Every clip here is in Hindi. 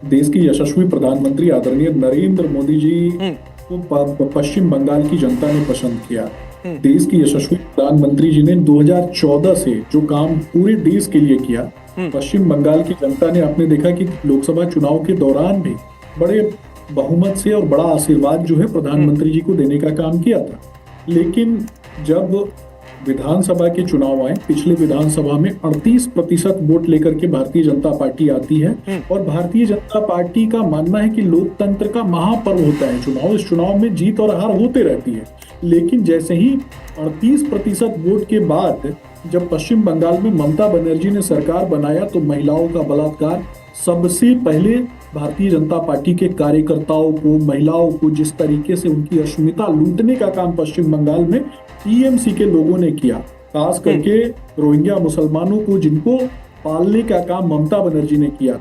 देश के यशस्वी प्रधानमंत्री आदरणीय नरेंद्र मोदी जी को पश्चिम बंगाल की जनता ने पसंद किया। देश के यशस्वी प्रधानमंत्री जी ने 2014 से जो काम पूरे देश के लिए किया, पश्चिम बंगाल की जनता ने आपने देखा कि लोकसभा चुनाव के दौरान भी बड़े बहुमत से और बड़ा आशीर्वाद जो है प्रधानमंत्री जी को देने का काम किया था। लेकिन जब विधानसभा के चुनाव आए, पिछले विधानसभा में 38% वोट लेकर के भारतीय जनता पार्टी आती है और भारतीय जनता पार्टी का मानना है कि लोकतंत्र का महापर्व होता है चुनाव। इस चुनाव में जीत और हार होते रहती है, लेकिन जैसे ही 38% वोट के बाद जब पश्चिम बंगाल में ममता बनर्जी ने सरकार बनाया तो महिलाओं का बलात्कार सबसे पहले भारतीय जनता पार्टी के कार्यकर्ताओं को, महिलाओं को जिस तरीके से उनकी अस्मिता लूटने का काम पश्चिम बंगाल में टीएमसी के लोगों ने किया, खास करके रोहिंग्या मुसलमानों को जिनको पालने का काम ममता बनर्जी ने किया।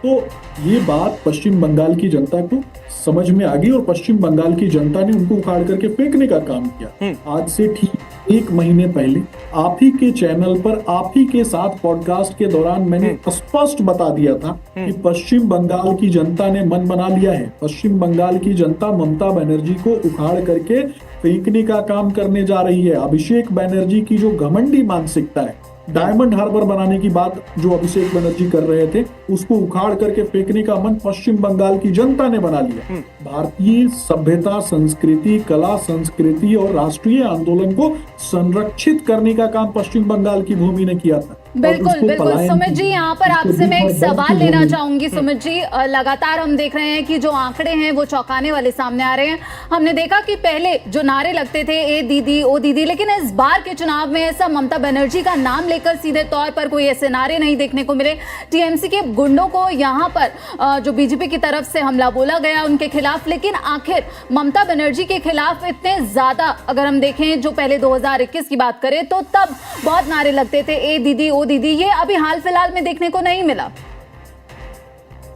तो ये बात पश्चिम बंगाल की जनता को समझ में आ गई और पश्चिम बंगाल की जनता ने उनको उखाड़ करके फेंकने का काम किया। आज से ठीक 1 महीने पहले आप ही के चैनल पर, आप ही के साथ पॉडकास्ट के दौरान मैंने स्पष्ट बता दिया था कि पश्चिम बंगाल की जनता ने मन बना लिया है। पश्चिम बंगाल की जनता ममता बनर्जी को उखाड़ करके फेंकने का काम करने जा रही है। अभिषेक बनर्जी की जो घमंडी मानसिकता है, डायमंड हार्बर बनाने की बात जो अभिषेक बनर्जी कर रहे थे, उसको उखाड़ करके फेंकने का मन पश्चिम बंगाल की जनता ने बना लिया। भारतीय सभ्यता, संस्कृति, कला, संस्कृति और राष्ट्रीय आंदोलन को संरक्षित करने का काम पश्चिम बंगाल की भूमि ने किया था। बिल्कुल बिल्कुल सुमित जी, यहाँ पर आपसे मैं एक सवाल लेना चाहूंगी। सुमित जी, लगातार हम देख रहे हैं कि जो आंकड़े हैं वो चौंकाने वाले सामने आ रहे हैं। हमने देखा कि पहले जो नारे लगते थे ए दीदी ओ दीदी, लेकिन इस बार के चुनाव में ऐसा ममता बनर्जी का नाम लेकर सीधे तौर पर कोई ऐसे नारे नहीं देखने को मिले। टीएमसी के गुंडों को यहाँ पर जो बीजेपी की तरफ से हमला बोला गया उनके खिलाफ, लेकिन आखिर ममता बनर्जी के खिलाफ इतने ज्यादा, अगर हम देखें जो पहले 2021 की बात करें तो तब बहुत नारे लगते थे ए दीदी दीदी, ये अभी हाल फिलहाल में देखने को नहीं मिला।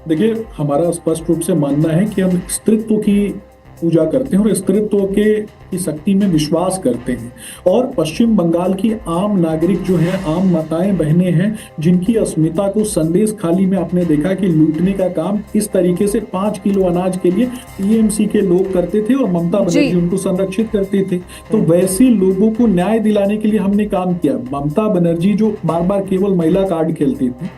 देखिए, हमारा स्पष्ट रूप से मानना है कि हम स्त्रीत्व की पूजा करते हैं और स्त्रीत्व की शक्ति में विश्वास करते हैं। और पश्चिम बंगाल की आम नागरिक जो है, आम माताएं बहनें हैं, जिनकी अस्मिता को संदेश खाली में आपने देखा कि लूटने का काम इस तरीके से 5 किलो अनाज के लिए टीएमसी के लोग करते थे और ममता बनर्जी उनको संरक्षित करते थे। तो वैसे लोगों को न्याय दिलाने के लिए हमने काम किया। ममता बनर्जी जो बार बार केवल महिला कार्ड खेलती थी,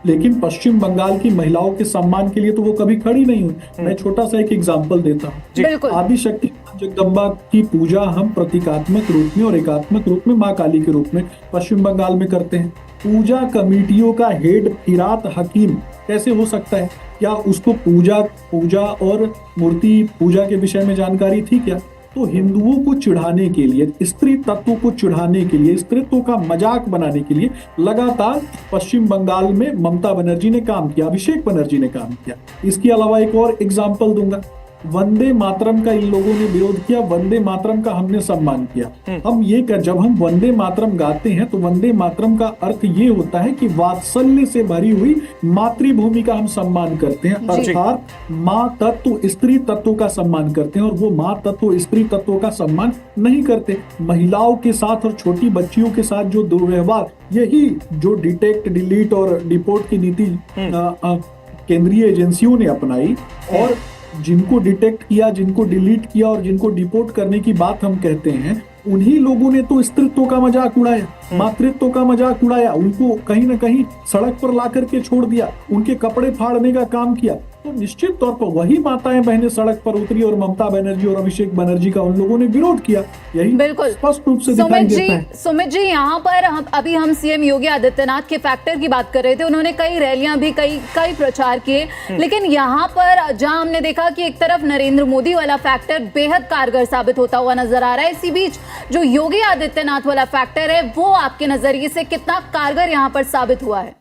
लेकिन पश्चिम बंगाल की महिलाओं के सम्मान के लिए तो वो कभी खड़ी नहीं हुई। मैं छोटा सा एक एग्जांपल देता हूँ। आदिशक्ति जगदम्बा की पूजा हम प्रतीकात्मक रूप में और एकात्मक रूप में माँ काली के रूप में पश्चिम बंगाल में करते हैं। पूजा कमेटियों का हेड फिरात हकीम कैसे हो सकता है? क्या उसको पूजा और मूर्ति पूजा के विषय में जानकारी थी क्या? तो हिंदुओं को चिढ़ाने के लिए, स्त्री तत्वों को चिढ़ाने के लिए, स्त्रीत्व का मजाक बनाने के लिए लगातार पश्चिम बंगाल में ममता बनर्जी ने काम किया, अभिषेक बनर्जी ने काम किया। इसके अलावा एक और एग्जांपल दूंगा। वंदे मातरम का इन लोगों ने विरोध किया, वंदे मातरम का हमने सम्मान किया। जब हम वंदे मातरम गाते हैं तो वंदे मातरम का अर्थ ये होता है कि वात्सल्य से भरी हुई मातृभूमि का हम सम्मान करते हैं, अर्थात माँ तत्व, स्त्री तत्व का सम्मान करते हैं। और वो माँ तत्व, स्त्री तत्व का सम्मान नहीं करते। महिलाओं के साथ और छोटी बच्चियों के साथ जो दुर्व्यवहार, यही जो डिटेक्ट, डिलीट और डिपोर्ट की नीति केंद्रीय एजेंसियों ने अपनाई और जिनको डिटेक्ट किया, जिनको डिलीट किया और जिनको डिपोर्ट करने की बात हम कहते हैं, उन्हीं लोगों ने तो स्त्रीत्व का मजाक उड़ाया, मातृत्व का मजाक उड़ाया, उनको कहीं ना कहीं सड़क पर ला करके छोड़ दिया, उनके कपड़े फाड़ने का काम किया। तो निश्चित तौर पर वही माताएं बहनें सड़क पर उतरी और ममता बनर्जी और अभिषेक बनर्जी का उन लोगों ने विरोध किया। यही बिल्कुल स्पष्ट रूप से दिखाई देता है। सुमित जी, यहाँ पर अभी हम सीएम योगी आदित्यनाथ के फैक्टर की बात कर रहे थे। उन्होंने कई रैलियां भी, कई प्रचार किए, लेकिन यहाँ पर जहाँ हमने देखा कि एक तरफ नरेंद्र मोदी वाला फैक्टर बेहद कारगर साबित होता हुआ नजर आ रहा है, इसी बीच जो योगी आदित्यनाथ वाला फैक्टर है वो आपके नजरिए से कितना कारगर यहाँ पर साबित हुआ है?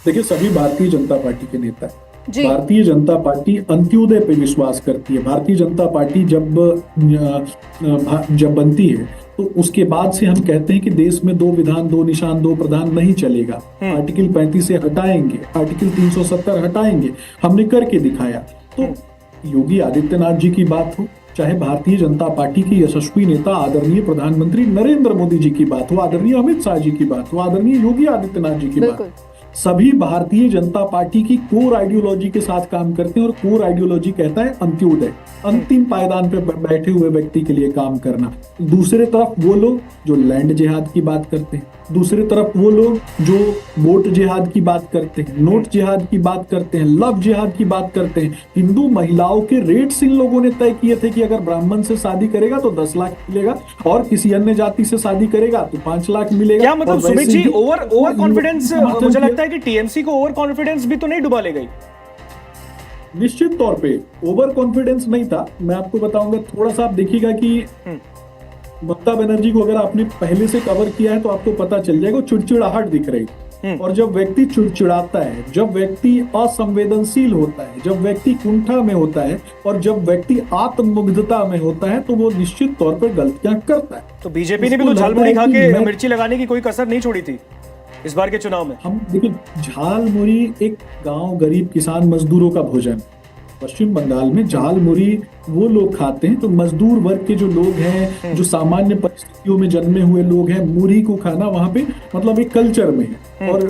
देखिए, सभी भारतीय जनता पार्टी के नेता, भारतीय जनता पार्टी अंत्योदय पे विश्वास करती है। भारतीय जनता पार्टी जब बनती है तो उसके बाद से हम कहते हैं कि देश में 2 विधान 2 निशान 2 प्रधान नहीं चलेगा। आर्टिकल 35 से हटाएंगे, आर्टिकल 370 हटाएंगे, हमने करके दिखाया। तो योगी आदित्यनाथ जी की बात हो, चाहे भारतीय जनता पार्टी के यशस्वी नेता आदरणीय प्रधानमंत्री नरेंद्र मोदी जी की बात हो, आदरणीय अमित शाह जी की बात हो, आदरणीय योगी आदित्यनाथ जी की बात हो, सभी भारतीय जनता पार्टी की कोर आइडियोलॉजी के साथ काम करते हैं और कोर आइडियोलॉजी कहता है अंत्योदय, अंतिम पायदान पे बैठे हुए व्यक्ति के लिए काम करना। दूसरे तरफ वो लोग जो लैंड जिहाद की बात करते हैं, दूसरी तरफ वो लोग जो वोट जिहाद की बात करते हैं, नोट जिहाद की बात करते हैं, लव जिहाद की बात करते हैं। हिंदू महिलाओं के रेट्स इन लोगों ने तय किए थे कि अगर ब्राह्मण से शादी करेगा तो 10 लाख मिलेगा और किसी अन्य जाति से शादी करेगा तो 5 लाख मिलेगा। क्या मतलब और सुमित वैसे जी ही ओवर कॉन्फिडेंस, मुझे लगता है कि टीएमसी को ओवर कॉन्फिडेंस भी तो नहीं डुबा ले गई। निश्चित तौर पे ओवर कॉन्फिडेंस नहीं था। मैं आपको बताऊंगा, थोड़ा सा आप देखिएगा कि ममता बनर्जी को अगर आपने पहले से कवर किया है तो आपको पता चल जाएगा चिड़चिड़ाहट दिख रही। और जब व्यक्ति चिड़चिड़ाता है, जब व्यक्ति असंवेदनशील होता है, जब व्यक्ति कुंठा में होता है और जब व्यक्ति आत्ममुग्धता में होता है तो वो निश्चित तौर पर गलतियां करता है। तो बीजेपी ने भी तो झाल मुड़ी खा के मिर्ची लगाने की कोई कसर नहीं छोड़ी थी इस बार के चुनाव में। हम देखिए, झाल मुड़ी एक गांव गरीब किसान मजदूरों का भोजन। पश्चिम बंगाल में झाल मुड़ी वो लोग खाते हैं तो मजदूर वर्ग के जो लोग हैं, जो सामान्य परिस्थितियों में जन्मे हुए लोग हैं, मुड़ी को खाना वहां पे मतलब एक कल्चर में है। और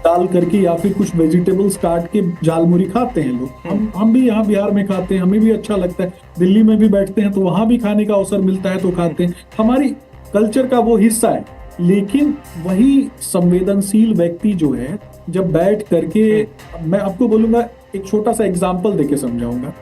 डाल करके या फिर कुछ वेजिटेबल्स काट के झाल मुड़ी खाते हैं लोग। हम भी यहाँ बिहार में खाते हैं, हमें भी अच्छा लगता है। दिल्ली में भी बैठते हैं तो वहां भी खाने का अवसर मिलता है तो खाते हैं, हमारी कल्चर का वो हिस्सा है। लेकिन वही संवेदनशील व्यक्ति जो है जब बैठ करके, मैं आपको बोलूंगा एक छोटा सा एग्जाम्पल देके समझाऊंगा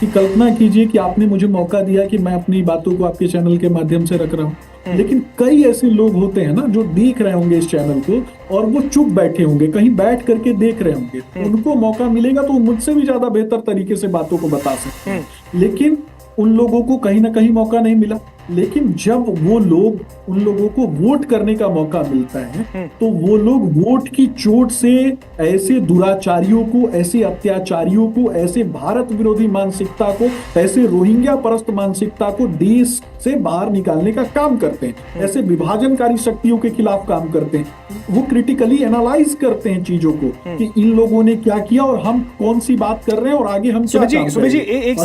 कि कल्पना कीजिए कि आपने मुझे मौका दिया कि मैं अपनी बातों को आपके चैनल के माध्यम से रख रहा हूँ, लेकिन कई ऐसे लोग होते हैं ना जो देख रहे होंगे इस चैनल को और वो चुप बैठे होंगे, कहीं बैठ करके देख रहे होंगे। उनको मौका मिलेगा तो मुझसे भी ज्यादा बेहतर तरीके से बातों को बता सकते हैं, लेकिन उन लोगों को कहीं ना कहीं मौका नहीं मिला। लेकिन जब वो लोग, उन लोगों को वोट करने का मौका मिलता है तो वो लोग वोट की चोट से ऐसे दुराचारियों को, ऐसे अत्याचारियों को, ऐसे भारत विरोधी मानसिकता को, ऐसे रोहिंग्या परस्त मानसिकता को देश से बाहर निकालने का काम करते हैं, ऐसे विभाजनकारी शक्तियों के खिलाफ काम करते हैं। वो क्रिटिकली एनालाइज करते हैं चीजों को कि इन लोगों ने क्या किया और हम कौन सी बात कर रहे हैं और आगे हम क्या काम करेंगे। सुमित जी एक